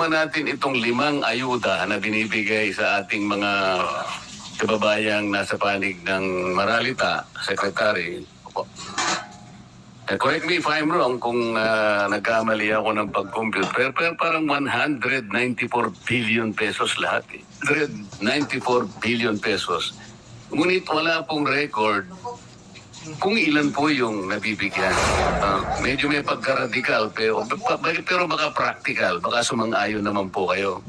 naman natin itong 5 ayuda na binibigay sa ating mga kababayang nasa panig ng Maralita, Secretary. Correct me if I'm wrong kung nagkamali ako ng pag-compute. Pero parang 194 billion pesos lahat. 194 billion pesos. Ngunit wala pong record kung ilan po yung nabibigyan. Medyo may pagka-radical pero baka practical, baka sumang-ayon naman po kayo.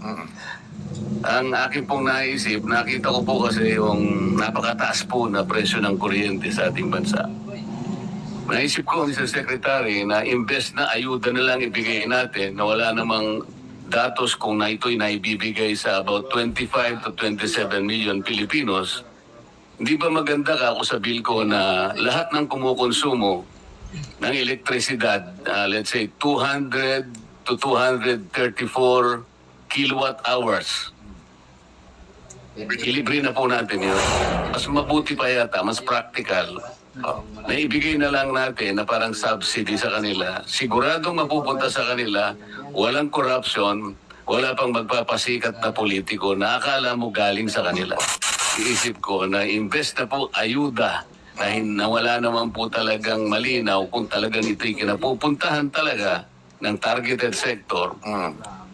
Ang aking pong naisip, nakita ko po kasi yung napakataas po na presyo ng kuryente sa ating bansa. Naisip ko, Mr. Secretary, na imbes na ayuda na lang ibigay natin na wala namang datos kung na ito'y naibibigay sa about 25 to 27 million Pilipinos, hindi ba maganda ka ako sa bill ko na lahat ng kumukonsumo ng elektrisidad, let's say 200 to 234 kilowatt hours, ilibre na po natin yun. Mas mabuti pa yata, mas practical. Naibigay na lang natin na parang subsidy sa kanila. Siguradong mapupunta sa kanila, walang corruption, wala pang magpapasikat na politiko na akala mo galing sa kanila. Iisip ko na imbes na po ayuda na wala naman po talagang malinaw kung talagang ito'y kinapupuntahan talaga ng targeted sector.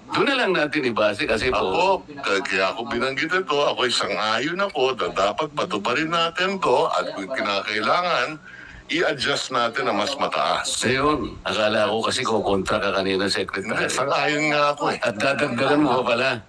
Doon na lang natin ibase kasi po... Kaya ako binanggit ito, ako isang ayon ako na dapat patuparin natin to at kung kinakailangan, i-adjust natin na mas mataas. Ayun, akala ko kasi kukontra ka kanina, Secretary. Isang ayon nga ako eh. At dadagdagan mo pa pala.